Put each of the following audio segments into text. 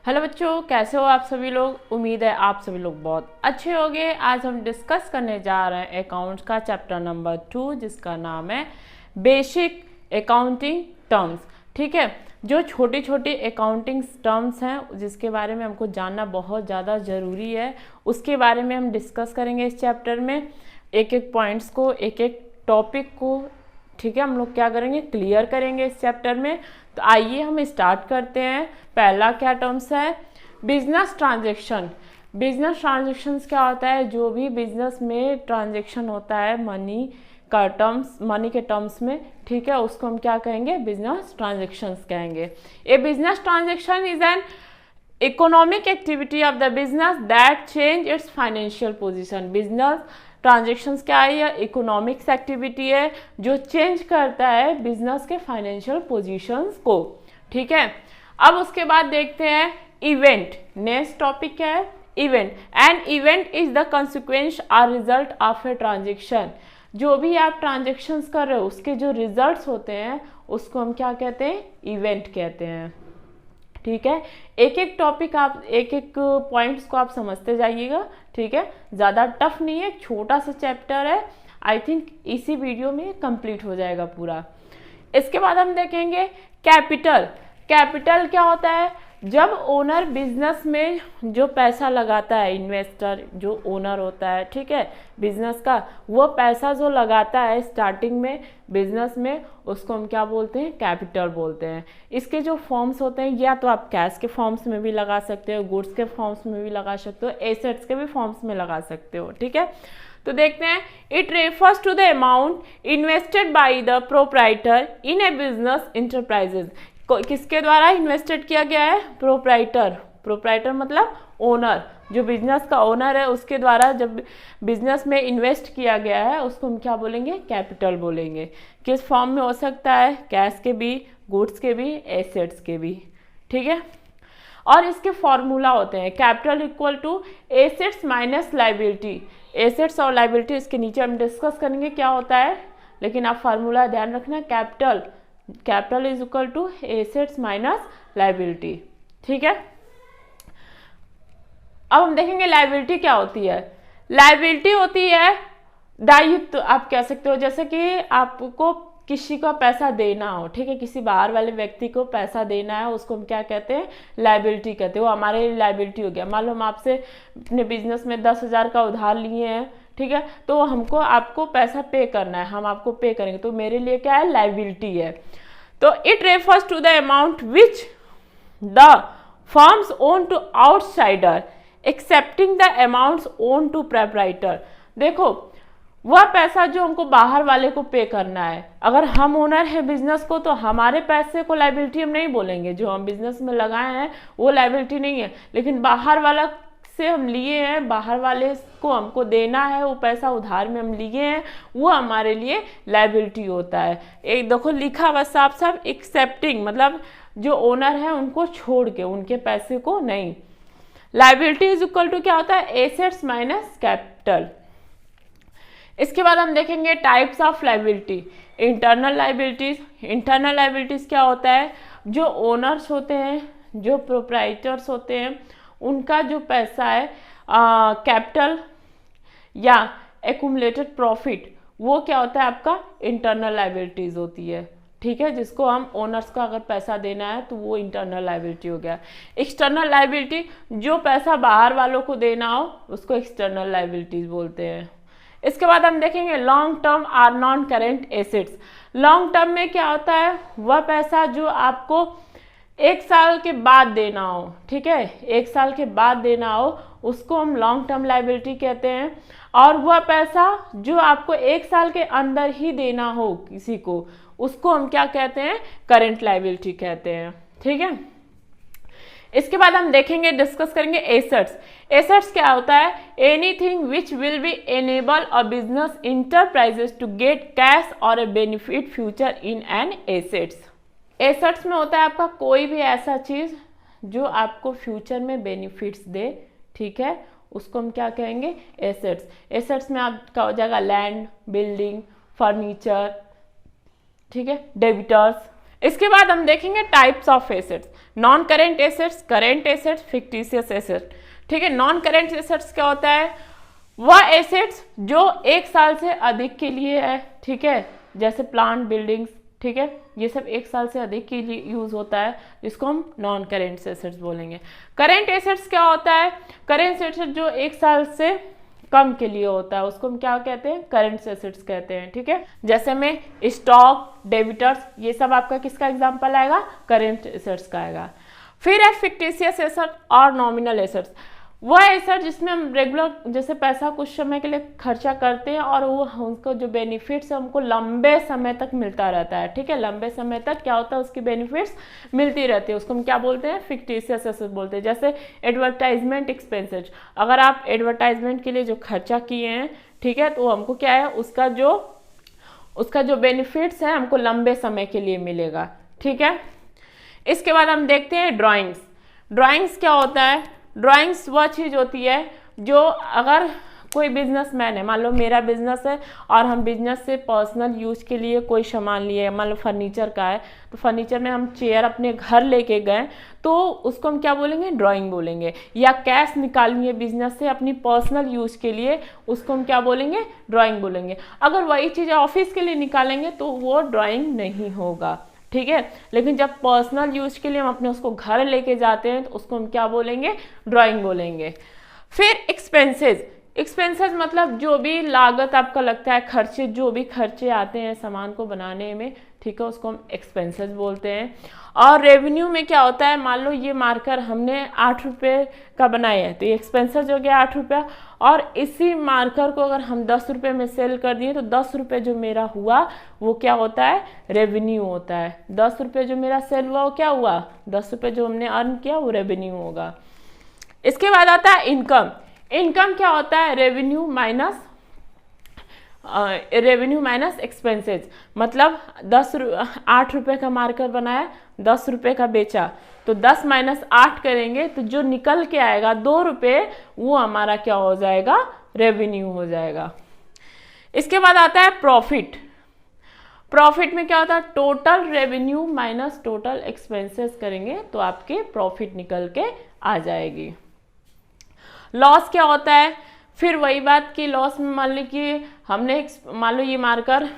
Hello बच्चों, कैसे हो आप सभी लोग। उम्मीद है आप सभी लोग बहुत अच्छे होंगे। आज हम डिस्कस करने जा रहे हैं अकाउंट्स का चैप्टर नंबर 2, जिसका नाम है बेसिक अकाउंटिंग टर्म्स। ठीक है, जो छोटी छोटी अकाउंटिंग टर्म्स हैं जिसके बारे में हमको जानना बहुत ज़्यादा ज़रूरी है, उसके बारे में हम डिस्कस करेंगे इस चैप्टर में। एक एक पॉइंट्स को, एक एक टॉपिक को, ठीक है, हम लोग क्या करेंगे, क्लियर करेंगे इस चैप्टर में। तो आइए हम स्टार्ट करते हैं। पहला क्या टर्म्स है, बिजनेस ट्रांजेक्शन। बिजनेस ट्रांजेक्शन्स क्या होता है, जो भी बिजनेस में ट्रांजेक्शन होता है मनी का टर्म्स, मनी के टर्म्स में, ठीक है, उसको हम क्या कहेंगे, बिजनेस ट्रांजेक्शन्स कहेंगे। A business transaction is an economic activity of the business that change its financial position. Business transactions क्या है, यह इकोनॉमिक्स एक्टिविटी है जो चेंज करता है बिजनेस के फाइनेंशियल पोजीशंस को। ठीक है, अब उसके बाद देखते हैं इवेंट। नेक्स्ट टॉपिक क्या है, event. An event is the consequence और रिजल्ट ऑफ ए ट्रांजेक्शन। जो भी आप ट्रांजेक्शन्स कर रहे हो उसके जो रिजल्ट्स होते हैं उसको हम क्या कहते हैं, इवेंट कहते हैं। ठीक है, एक एक टॉपिक आप, एक एक पॉइंट्स को आप समझते जाइएगा। ठीक है, ज़्यादा टफ नहीं है, छोटा सा चैप्टर है। आई थिंक इसी वीडियो में कंप्लीट हो जाएगा पूरा। इसके बाद हम देखेंगे कैपिटल। कैपिटल क्या होता है, जब ओनर बिजनेस में जो पैसा लगाता है, इन्वेस्टर जो ओनर होता है, ठीक है, बिजनेस का, वो पैसा जो लगाता है स्टार्टिंग में बिजनेस में, उसको हम क्या बोलते हैं, कैपिटल बोलते हैं। इसके जो फॉर्म्स होते हैं, या तो आप कैश के फॉर्म्स में भी लगा सकते हो, गुड्स के फॉर्म्स में भी लगा सकते हो, एसेट्स के भी फॉर्म्स में लगा सकते हो। ठीक है, तो देखते हैं, it refers to the amount invested by the proprietor in a business enterprises. किसके द्वारा इन्वेस्टेड किया गया है, प्रोप्राइटर। प्रोप्राइटर मतलब ओनर, जो बिजनेस का ओनर है उसके द्वारा जब बिजनेस में इन्वेस्ट किया गया है उसको हम क्या बोलेंगे, कैपिटल बोलेंगे। किस फॉर्म में हो सकता है, कैश के भी, गुड्स के भी, एसेट्स के भी। ठीक है, और इसके फॉर्मूला होते हैं, capital equal to assets minus liability. Assets और लाइबिलिटी इसके नीचे हम डिस्कस करेंगे क्या होता है, लेकिन आप फार्मूला ध्यान रखना, capital is equal to assets minus liability. ठीक है, अब हम देखेंगे लाइबिलिटी क्या होती है। लाइबिलिटी होती है दायित्व, आप कह सकते हो, जैसे कि आपको किसी को पैसा देना हो, ठीक है, किसी बाहर वाले व्यक्ति को पैसा देना है, उसको हम क्या कहते हैं, लाइबिलिटी कहते हैं। वो हमारे लिए लाइबिलिटी हो गया। मान लो हम आपसे अपने बिजनेस में 10,000 का उधार लिए हैं, ठीक है, तो हमको आपको पैसा पे करना है, हम आपको पे करेंगे, तो मेरे लिए क्या है, लाइबिलिटी है। तो it refers to the amount which the firms owe to outsider excepting the amounts owe to proprietor. देखो, वह पैसा जो हमको बाहर वाले को पे करना है, अगर हम ओनर है बिजनेस को तो हमारे पैसे को लाइबिलिटी हम नहीं बोलेंगे, जो हम बिजनेस में लगाए हैं वो लाइबिलिटी नहीं है। लेकिन बाहर वाला से हम लिए हैं, बाहर वाले को हमको देना है, वो पैसा उधार में हम लिए हैं, वो हमारे लिए लाइबिलिटी होता है। एक देखो लिखा हुआ साफ साफ, एक्सेप्टिंग मतलब जो ओनर है उनको छोड़ के, उनके पैसे को नहीं। लाइबिलिटी इज इक्वल टू क्या होता है, एसेट्स माइनस कैपिटल। इसके बाद हम देखेंगे types of liability. Internal liabilities. Internal liabilities क्या होता है, जो ओनर्स होते हैं, जो प्रोप्राइटर्स होते हैं, उनका जो पैसा है कैपिटल या एक्यूमुलेटेड प्रॉफिट, वो क्या होता है आपका इंटरनल लाइबिलिटीज होती है। ठीक है, जिसको हम ओनर्स का अगर पैसा देना है तो वो इंटरनल लाइबिलिटी हो गया। एक्सटर्नल लाइबिलिटी, जो पैसा बाहर वालों को देना हो उसको एक्सटर्नल लाइबिलिटीज बोलते हैं। इसके बाद हम देखेंगे लॉन्ग टर्म और non current assets. Long term में क्या होता है, वह पैसा जो आपको 1 साल के बाद देना हो, ठीक है, 1 साल के बाद देना हो, उसको हम लॉन्ग टर्म लाइबिलिटी कहते हैं। और वह पैसा जो आपको 1 साल के अंदर ही देना हो किसी को, उसको हम क्या कहते हैं, करेंट लाइबिलिटी कहते हैं। ठीक है, इसके बाद हम देखेंगे, डिस्कस करेंगे एसेट्स। एसेट्स क्या होता है, anything which will be enable a business enterprises to get cash और a benefit future in an assets. Assets में होता है आपका कोई भी ऐसा चीज जो आपको फ्यूचर में बेनिफिट्स दे, ठीक है, उसको हम क्या कहेंगे, एसेट्स। एसेट्स में आपका हो जाएगा लैंड, बिल्डिंग, फर्नीचर, ठीक है, डेबिटर्स, इसके बाद हम देखेंगे types of assets, non current assets, current assets, fictitious assets. ठीक है, नॉन करेंट एसेट्स क्या होता है, वह एसेट्स जो 1 साल से अधिक के लिए है। ठीक है, जैसे प्लांट, बिल्डिंग्स, ठीक है, ये सब 1 साल से अधिक के लिए यूज होता है, जिसको हम नॉन करेंट एसेट्स बोलेंगे। करेंट एसेट्स क्या होता है, करेंट एसेट्स जो 1 साल से कम के लिए होता है उसको हम क्या कहते हैं, करंट एसेट्स कहते हैं। ठीक है, जैसे में स्टॉक, डेबिटर्स, ये सब आपका किसका एग्जांपल आएगा, करंट एसेट्स का आएगा। फिर है फिक्टिशियस एसेट और नॉमिनल एसेट्स, वह एसेट जिसमें हम रेगुलर जैसे पैसा कुछ समय के लिए खर्चा करते हैं और वो उसको जो बेनिफिट्स है हमको लंबे समय तक मिलता रहता है। ठीक है, लंबे समय तक क्या होता है, उसकी बेनिफिट्स मिलती रहती है, उसको हम क्या बोलते हैं, फिक्टिशियस एसेट बोलते हैं। जैसे एडवर्टाइजमेंट एक्सपेंसेस, अगर आप एडवर्टाइजमेंट के लिए जो खर्चा किए हैं, ठीक है, तो हमको क्या है, उसका जो बेनिफिट्स है हमको लंबे समय के लिए मिलेगा। ठीक है, इसके बाद हम देखते हैं ड्राइंग्स। ड्राइंग्स क्या होता है, ड्राइंग्स वह चीज़ होती है जो अगर कोई बिजनेसमैन है, मान लो मेरा बिजनेस है और हम बिजनेस से पर्सनल यूज के लिए कोई सामान लिए, मान लो फर्नीचर का है, तो फर्नीचर में हम चेयर अपने घर लेके गए तो उसको हम क्या बोलेंगे, ड्राइंग बोलेंगे। या कैश निकालेंगे बिजनेस से अपनी पर्सनल यूज के लिए, उसको हम क्या बोलेंगे, ड्राइंग बोलेंगे। अगर वही चीज़ ऑफिस के लिए निकालेंगे तो वो ड्राइंग नहीं होगा। ठीक है, लेकिन जब पर्सनल यूज के लिए हम अपने उसको घर लेके जाते हैं तो उसको हम क्या बोलेंगे, ड्राइंग बोलेंगे। फिर एक्सपेंसेस, एक्सपेंसेस मतलब जो भी लागत आपका लगता है, खर्चे, जो भी खर्चे आते हैं सामान को बनाने में, ठीक है, उसको हम एक्सपेंसेस बोलते हैं। और रेवेन्यू में क्या होता है, मान लो ये मार्कर हमने 8 रुपये का बनाया है तो ये एक्सपेंसेस हो गया 8 रुपया, और इसी मार्कर को अगर हम 10 रुपये में सेल कर दिए तो 10 रुपये जो मेरा हुआ वो क्या होता है, रेवेन्यू होता है। 10 रुपये जो मेरा सेल हुआ वो क्या हुआ, 10 रुपये जो हमने अर्न किया वो रेवेन्यू होगा। इसके बाद आता है इनकम। इनकम क्या होता है, रेवेन्यू माइनस एक्सपेंसेस। मतलब 8 रुपये का मार्कर बनाया, 10 रुपये का बेचा, तो 10 माइनस 8 करेंगे तो जो निकल के आएगा 2 रुपये, वो हमारा क्या हो जाएगा, रेवेन्यू हो जाएगा। इसके बाद आता है प्रॉफिट। प्रॉफिट में क्या होता है, total revenue minus total expenses करेंगे तो आपके प्रॉफिट निकल के आ जाएगी। लॉस क्या होता है, फिर वही बात कि लॉस में मान लो कि हमने मान लो ये मार्कर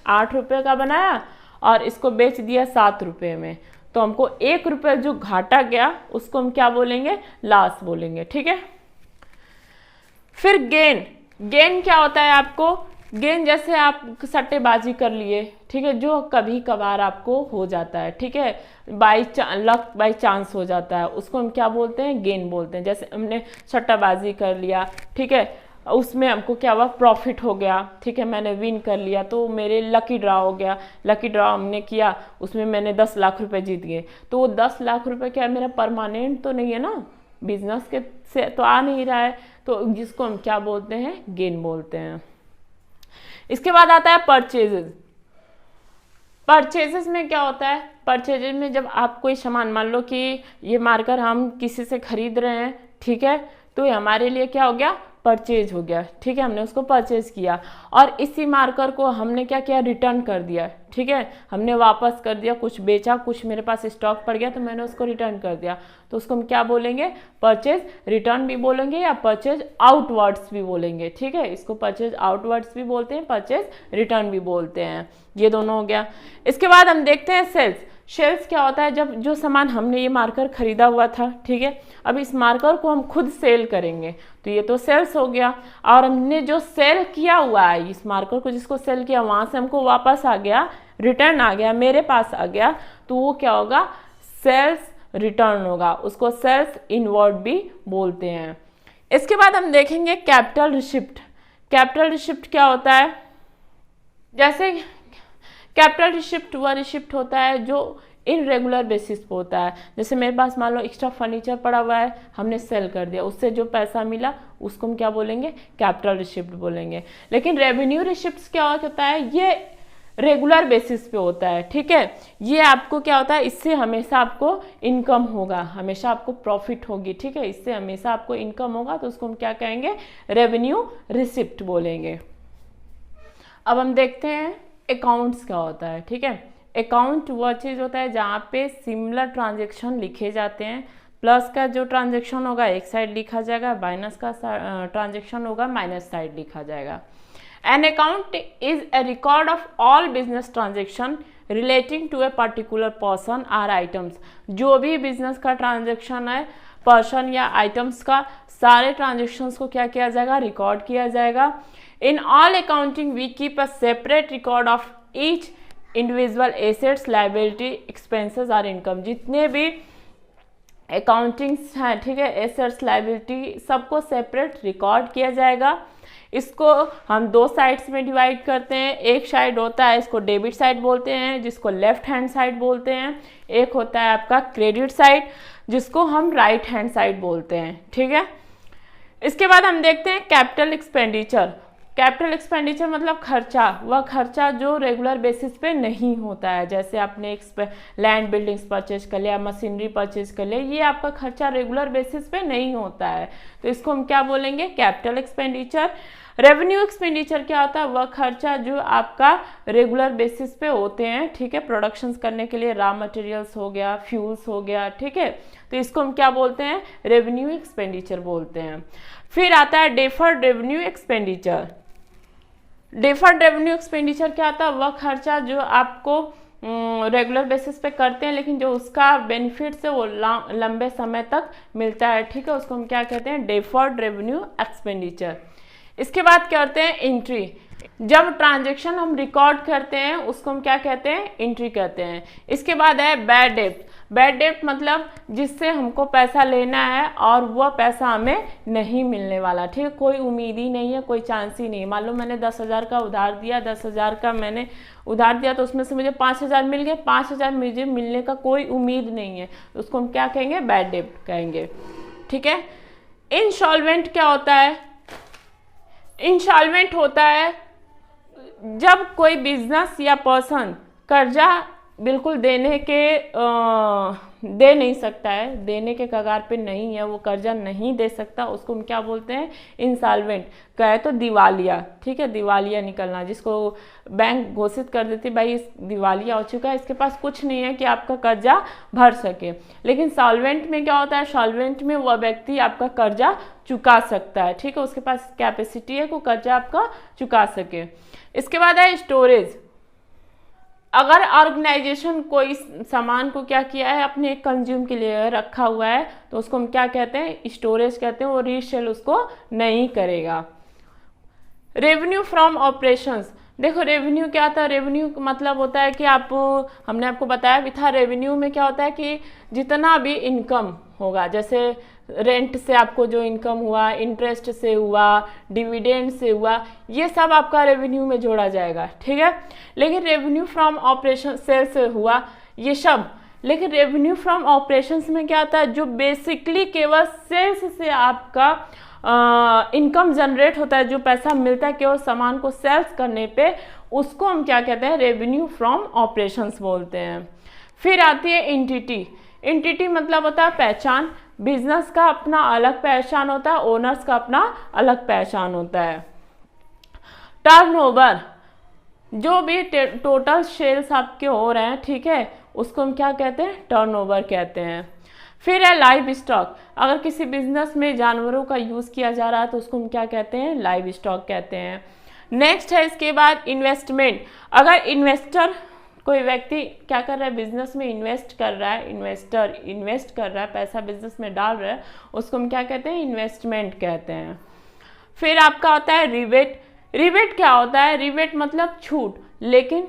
8 रुपये का बनाया और इसको बेच दिया 7 रुपये में, तो हमको 1 रुपये जो घाटा गया उसको हम क्या बोलेंगे, लॉस बोलेंगे। ठीक है, फिर गेन। गेन क्या होता है आपको, गेन जैसे आप सट्टेबाजी कर लिए, ठीक है, जो कभी कभार आपको हो जाता है, ठीक है, लक बाई चांस हो जाता है, उसको हम क्या बोलते हैं, गेन बोलते हैं। जैसे हमने सट्टाबाजी कर लिया, ठीक है, उसमें हमको क्या हुआ, प्रॉफिट हो गया, ठीक है, मैंने विन कर लिया तो मेरे लकी ड्रा हो गया, लकी ड्रा हमने किया, उसमें मैंने 10 लाख रुपए जीत गए, तो वो 10 लाख रुपए क्या मेरा परमानेंट तो नहीं है ना, बिजनेस के से तो आ नहीं रहा है, तो जिसको हम क्या बोलते हैं, गेन बोलते हैं। इसके बाद आता है परचेजेस। परचेजेस में क्या होता है, परचेजेस में जब आप कोई सामान, मान लो कि ये मार्कर हम किसी से खरीद रहे हैं, ठीक है, तो ये हमारे लिए क्या हो गया, परचेज हो गया, ठीक है, हमने उसको परचेज किया और इसी मार्कर को हमने क्या किया, रिटर्न कर दिया, ठीक है, हमने वापस कर दिया, कुछ बेचा, कुछ मेरे पास स्टॉक पड़ गया तो मैंने उसको रिटर्न कर दिया, तो उसको हम क्या बोलेंगे, परचेज रिटर्न भी बोलेंगे या परचेज आउटवर्ड्स भी बोलेंगे। ठीक है, इसको परचेज आउटवर्ड्स भी बोलते हैं, परचेज रिटर्न भी बोलते हैं, ये दोनों हो गया। इसके बाद हम देखते हैं सेल्स। सेल्स क्या होता है, जब जो सामान हमने ये मार्कर खरीदा हुआ था, ठीक है, अब इस मार्कर को हम खुद सेल करेंगे तो ये तो सेल्स हो गया, और हमने जो सेल किया हुआ है इस मार्कर को, जिसको सेल किया वहां से हमको वापस आ गया, रिटर्न आ गया, मेरे पास आ गया, तो वो क्या होगा, सेल्स रिटर्न होगा, उसको सेल्स इनवर्ड भी बोलते हैं। इसके बाद हम देखेंगे कैपिटल रिसिप्ट। कैपिटल रिसिप्ट क्या होता है, जैसे कैपिटल रिसिप्ट वह रिसिप्ट होता है जो इनरेगुलर बेसिस पे होता है। जैसे मेरे पास मान लो एक्स्ट्रा फर्नीचर पड़ा हुआ है, हमने सेल कर दिया, उससे जो पैसा मिला उसको हम क्या बोलेंगे, कैपिटल रिसिप्ट बोलेंगे। लेकिन रेवेन्यू रिसिप्ट क्या होता है, ये रेगुलर बेसिस पे होता है, ठीक है, ये आपको क्या होता है, इससे हमेशा आपको इनकम होगा, हमेशा आपको प्रॉफिट होगी, ठीक है, इससे हमेशा आपको इनकम होगा, तो उसको हम क्या कहेंगे, रेवेन्यू रिसिप्ट बोलेंगे। अब हम देखते हैं अकाउंट्स क्या होता है। ठीक है, अकाउंट वह चीज़ होता है जहाँ पे सिमिलर ट्रांजेक्शन लिखे जाते हैं। प्लस का जो ट्रांजेक्शन होगा एक साइड लिखा जाएगा, माइनस का ट्रांजेक्शन होगा माइनस साइड लिखा जाएगा। An account is a record of all business transaction relating to a particular person or items. जो भी बिजनेस का ट्रांजेक्शन है, पर्सन या आइटम्स का, सारे ट्रांजेक्शन्स को क्या किया जाएगा, रिकॉर्ड किया जाएगा। In all accounting we keep a separate record of each individual assets, liability, expenses और इनकम। जितने भी अकाउंटिंग्स हैं, ठीक है, एसेट्स, लाइबिलिटी, सबको सेपरेट रिकॉर्ड किया जाएगा। इसको हम दो साइड्स में डिवाइड करते हैं। एक साइड होता है, इसको डेबिट साइड बोलते हैं, जिसको लेफ्ट हैंड साइड बोलते हैं। एक होता है आपका क्रेडिट साइड, जिसको हम राइट हैंड साइड बोलते हैं, ठीक है। इसके बाद हम देखते हैं कैपिटल एक्सपेंडिचर। कैपिटल एक्सपेंडिचर मतलब खर्चा, वह खर्चा जो रेगुलर बेसिस पे नहीं होता है। जैसे आपने एक लैंड बिल्डिंग्स परचेज कर लिया, मशीनरी परचेज कर लिया, ये आपका खर्चा रेगुलर बेसिस पे नहीं होता है, तो इसको हम क्या बोलेंगे, कैपिटल एक्सपेंडिचर। रेवेन्यू एक्सपेंडिचर क्या होता है, वह खर्चा जो आपका रेगुलर बेसिस पे होते हैं, ठीक है, प्रोडक्शंस करने के लिए रॉ मटेरियल्स हो गया, फ्यूल्स हो गया, ठीक है, तो इसको हम क्या बोलते हैं, रेवेन्यू एक्सपेंडिचर बोलते हैं। फिर आता है deferred revenue expenditure. Deferred revenue expenditure क्या होता है, वह खर्चा जो आपको रेगुलर बेसिस पे करते हैं, लेकिन जो उसका बेनिफिट है वो लंबे समय तक मिलता है, ठीक है, उसको हम क्या कहते हैं, डेफर्ड रेवेन्यू एक्सपेंडिचर। इसके बाद क्या करते हैं, एंट्री। जब ट्रांजैक्शन हम रिकॉर्ड करते हैं उसको हम क्या कहते हैं, एंट्री कहते हैं। इसके बाद है बैड डेब्ट। बैड डेब्ट मतलब जिससे हमको पैसा लेना है और वह पैसा हमें नहीं मिलने वाला, ठीक है, कोई उम्मीद ही नहीं है, कोई चांस ही नहीं। मान लो मैंने 10,000 का उधार दिया, 10,000 का मैंने उधार दिया, तो उसमें से मुझे 5,000 मिल गए, 5,000 मुझे मिलने का कोई उम्मीद नहीं है, तो उसको हम क्या कहेंगे, बैड डेब्ट कहेंगे, ठीक है। इंसॉल्वेंट क्या होता है, इंसॉल्वेंट होता है जब कोई बिजनेस या पर्सन कर्जा बिल्कुल दे नहीं सकता है, देने के कगार पे नहीं है, वो कर्जा नहीं दे सकता, उसको हम क्या बोलते हैं, इंसॉल्वेंट। कहे तो दिवालिया, ठीक है, दिवालिया निकलना, जिसको बैंक घोषित कर देती भाई इस दिवालिया हो चुका है, इसके पास कुछ नहीं है कि आपका कर्जा भर सके। लेकिन सॉल्वेंट में क्या होता है, सॉल्वेंट में वह व्यक्ति आपका कर्जा चुका सकता है, ठीक है, उसके पास कैपेसिटी है को कर्जा आपका चुका सके। इसके बाद है स्टोरेज। अगर ऑर्गेनाइजेशन कोई सामान को क्या किया है, अपने कंज्यूम के लिए रखा हुआ है, तो उसको हम क्या कहते हैं, स्टोरेज कहते हैं, वो रीसेल उसको नहीं करेगा। Revenue from operations. देखो रेवेन्यू क्या होता है, रेवेन्यू मतलब होता है कि हमने आपको बताया भी था, रेवेन्यू में क्या होता है कि जितना भी इनकम होगा, जैसे रेंट से आपको जो इनकम हुआ, इंटरेस्ट से हुआ, डिविडेंड से हुआ, ये सब आपका रेवेन्यू में जोड़ा जाएगा, ठीक है। लेकिन रेवेन्यू फ्रॉम ऑपरेशन, सेल से हुआ ये सब, लेकिन रेवेन्यू फ्रॉम ऑपरेशंस में क्या आता है, जो बेसिकली केवल सेल्स से आपका इनकम जनरेट होता है, जो पैसा मिलता है केवल सामान को सेल्स करने पे, उसको हम क्या कहते हैं, रेवेन्यू फ्रॉम ऑपरेशंस बोलते हैं। फिर आती है एंटिटी। एंटिटी मतलब होता है पहचान। बिजनेस का अपना अलग पहचान होता है, ओनर्स का अपना अलग पहचान होता है। टर्नओवर, जो भी टोटल सेल्स आपके हो रहे हैं, ठीक है, उसको हम क्या कहते हैं, टर्नओवर कहते हैं। फिर है लाइव स्टॉक। अगर किसी बिजनेस में जानवरों का यूज किया जा रहा है तो उसको हम क्या कहते हैं, लाइव स्टॉक कहते हैं। नेक्स्ट है इसके बाद इन्वेस्टमेंट। अगर इन्वेस्टर, कोई व्यक्ति क्या कर रहा है, बिजनेस में इन्वेस्ट कर रहा है, इन्वेस्टर इन्वेस्ट कर रहा है, पैसा बिजनेस में डाल रहा है, उसको हम क्या कहते हैं, इन्वेस्टमेंट कहते हैं। फिर आपका होता है रिबेट। रिबेट क्या होता है, रिबेट मतलब छूट। लेकिन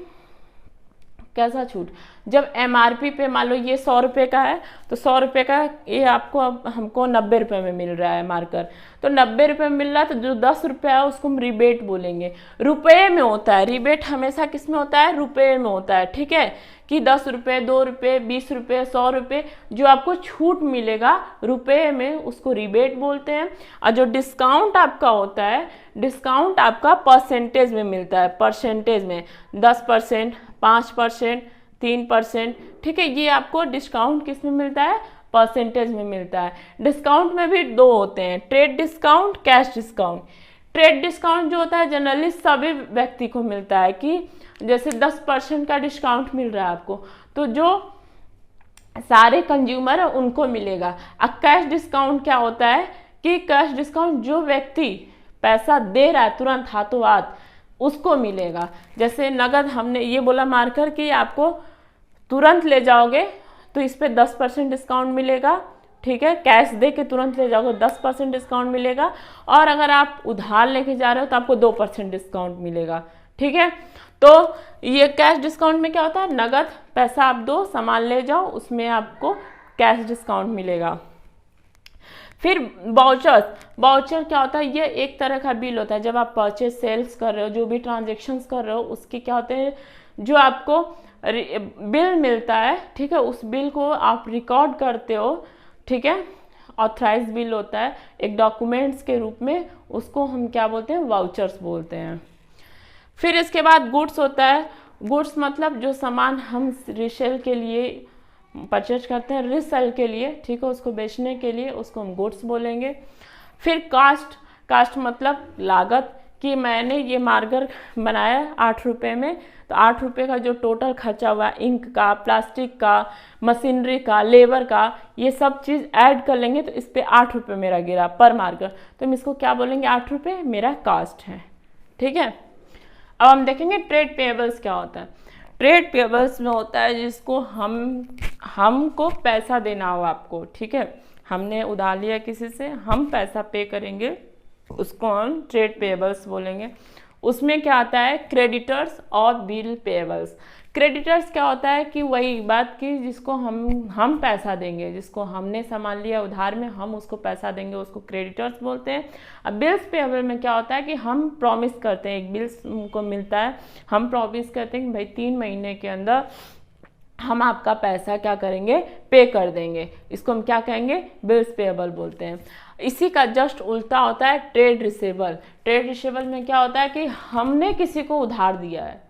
कैसा छूट, जब एमआरपी पे मान लो ये 100 रुपये का है, तो 100 रुपये का ये आपको हमको 90 रुपये में मिल रहा है मार्कर, तो 90 रुपये में मिल रहा है, तो जो 10 रुपये है उसको हम रिबेट बोलेंगे। रुपये में होता है रिबेट, हमेशा किस में होता है, रुपये में होता है, ठीक है, कि 10 रुपये, 2 रुपये, 20 रुपये, 100 रुपये, जो आपको छूट मिलेगा रुपये में, उसको रिबेट बोलते हैं। और जो डिस्काउंट आपका होता है, डिस्काउंट आपका परसेंटेज में मिलता है, परसेंटेज में 10%, 5%, 3%, ठीक है, ये आपको डिस्काउंट किस में मिलता है, परसेंटेज में मिलता है। डिस्काउंट में भी दो होते हैं, trade discount, cash discount. Trade discount जो होता है जनरली सभी व्यक्ति को मिलता है कि जैसे 10% का डिस्काउंट मिल रहा है आपको, तो जो सारे कंज्यूमर है उनको मिलेगा। अब कैश डिस्काउंट क्या होता है कि कैश डिस्काउंट जो व्यक्ति पैसा दे रहा है तुरंत हाथों हाथ उसको मिलेगा। जैसे नगद हमने ये बोला मार्कर कि आपको तुरंत ले जाओगे तो इस पे 10% डिस्काउंट मिलेगा, ठीक है, कैश दे के तुरंत ले जाओगे 10% डिस्काउंट मिलेगा, और अगर आप उधार लेके जा रहे हो तो आपको 2% डिस्काउंट मिलेगा, ठीक है। तो ये कैश डिस्काउंट में क्या होता है, नगद पैसा आप दो सामान ले जाओ उसमें आपको कैश डिस्काउंट मिलेगा। फिर बाउचर क्या होता है, ये एक तरह का बिल होता है। जब आप परचेज सेल्स कर रहे हो, जो भी ट्रांजेक्शन्स कर रहे हो, उसके क्या होते हैं, जो आपको बिल मिलता है, ठीक है, उस बिल को आप रिकॉर्ड करते हो, ठीक है, ऑथराइज बिल होता है एक डॉक्यूमेंट्स के रूप में, उसको हम क्या बोलते हैं, वाउचर्स बोलते हैं। फिर इसके बाद गुड्स होता है। गुड्स मतलब जो सामान हम रीसेल के लिए परचेज करते हैं, रीसेल के लिए, ठीक है, उसको बेचने के लिए, उसको हम गुड्स बोलेंगे। फिर कास्ट मतलब लागत, कि मैंने ये मार्कर बनाया 8 रुपये में, तो 8 रुपये का जो टोटल खर्चा हुआ, इंक का, प्लास्टिक का, मशीनरी का, लेबर का, ये सब चीज़ ऐड कर लेंगे तो इस पर 8 रुपये मेरा गिरा पर मार्कर, तो हम इसको क्या बोलेंगे, 8 रुपये मेरा कास्ट है, ठीक है। अब हम देखेंगे ट्रेड पेएबल्स क्या होता है। ट्रेड पेएबल्स में होता है जिसको हमको पैसा देना हो आपको, ठीक है, हमने उधार लिया किसी से, हम पैसा पे करेंगे, उसको हम ट्रेड पेएबल्स बोलेंगे। उसमें क्या आता है, क्रेडिटर्स और बिल पेएबल्स। क्रेडिटर्स क्या होता है कि वही बात की जिसको हम पैसा देंगे, जिसको हमने सामान लिया उधार में, हम उसको पैसा देंगे, उसको क्रेडिटर्स बोलते हैं। अब बिल्स पेएबल में क्या होता है कि हम प्रॉमिस करते हैं, एक बिल्स को मिलता है, हम प्रॉमिस करते हैं कि भाई 3 महीने के अंदर हम आपका पैसा क्या करेंगे, पे कर देंगे, इसको हम क्या कहेंगे, बिल्स पेएबल बोलते हैं। इसी का जस्ट उल्टा होता है ट्रेड रिसीवेबल। ट्रेड रिसीवेबल में क्या होता है कि हमने किसी को उधार दिया है,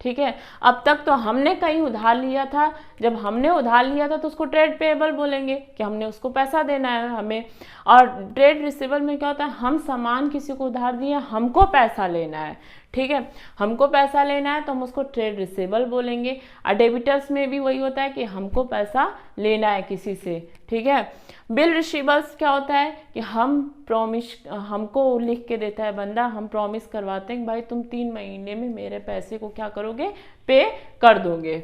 ठीक है, अब तक तो हमने कहीं उधार लिया था, जब हमने उधार लिया था तो उसको ट्रेड पेएबल बोलेंगे कि हमने उसको पैसा देना है हमें। और ट्रेड रिसीवेबल में क्या होता है, हम सामान किसी को उधार दिए, हमको पैसा लेना है, ठीक है, हमको पैसा लेना है तो हम उसको ट्रेड रिसीवेबल बोलेंगे। और डेबिटर्स में भी वही होता है कि हमको पैसा लेना है किसी से, ठीक है। बिल रिसीवेबल्स क्या होता है कि हम प्रॉमिस, हमको लिख के देता है बंदा, हम प्रॉमिस करवाते हैं कि भाई तुम 3 महीने में मेरे पैसे को क्या करोगे, पे कर दोगे।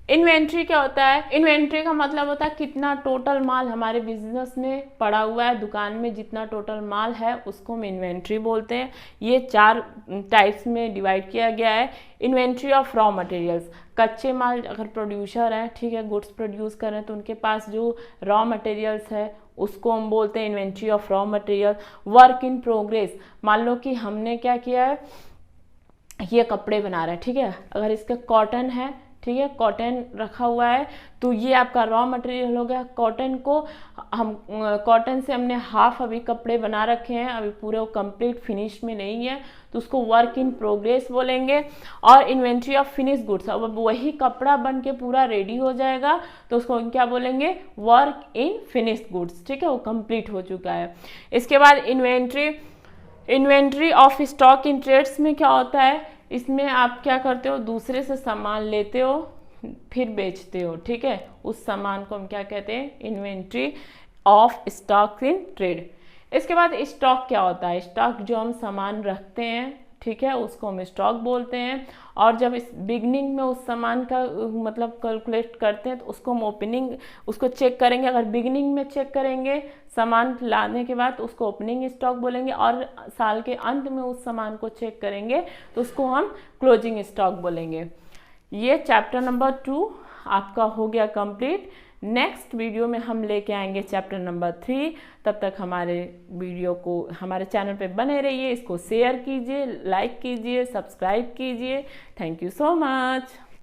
इन्वेंट्री क्या होता है, इन्वेंट्री का मतलब होता है कितना टोटल माल हमारे बिजनेस में पड़ा हुआ है, दुकान में जितना टोटल माल है उसको हम इन्वेंट्री बोलते हैं। ये 4 टाइप्स में डिवाइड किया गया है। इन्वेंट्री ऑफ रॉ मटेरियल्स, कच्चे माल अगर प्रोड्यूसर हैं, ठीक है, गुड्स प्रोड्यूस कर रहे हैं तो उनके पास जो रॉ मटेरियल्स है उसको हम बोलते हैं inventory of raw material. Work in progress, मान लो कि हमने क्या किया है, ये कपड़े बना रहे हैं, ठीक है, अगर इसका कॉटन है, ठीक है, कॉटन रखा हुआ है तो ये आपका रॉ मटेरियल हो गया। कॉटन को हम कॉटन से हमने हाफ अभी कपड़े बना रखे हैं, अभी पूरे वो कंप्लीट फिनिश में नहीं है तो उसको वर्क इन प्रोग्रेस बोलेंगे। और इन्वेंट्री ऑफ फिनिश गुड्स, अब वही कपड़ा बन के पूरा रेडी हो जाएगा तो उसको क्या बोलेंगे, वर्क इन फिनिश गुड्स, ठीक है, वो कंप्लीट हो चुका है। इसके बाद inventory of stock in trades में क्या होता है, इसमें आप क्या करते हो, दूसरे से सामान लेते हो फिर बेचते हो, ठीक है, उस सामान को हम क्या कहते हैं, inventory of stock in trade. इसके बाद स्टॉक क्या होता है, स्टॉक जो हम सामान रखते हैं, ठीक है, उसको हम स्टॉक बोलते हैं। और जब इस बिगनिंग में उस सामान का मतलब कैलकुलेट करते हैं तो उसको हम ओपनिंग, उसको चेक करेंगे, अगर बिगनिंग में चेक करेंगे सामान लाने के बाद तो उसको ओपनिंग स्टॉक बोलेंगे, और साल के अंत में उस सामान को चेक करेंगे तो उसको हम क्लोजिंग स्टॉक बोलेंगे। ये चैप्टर नंबर 2 आपका हो गया कंप्लीट। नेक्स्ट वीडियो में हम लेके आएंगे चैप्टर नंबर 3। तब तक हमारे वीडियो को हमारे चैनल पे बने रहिए, इसको शेयर कीजिए, लाइक कीजिए, सब्सक्राइब कीजिए। Thank you so much.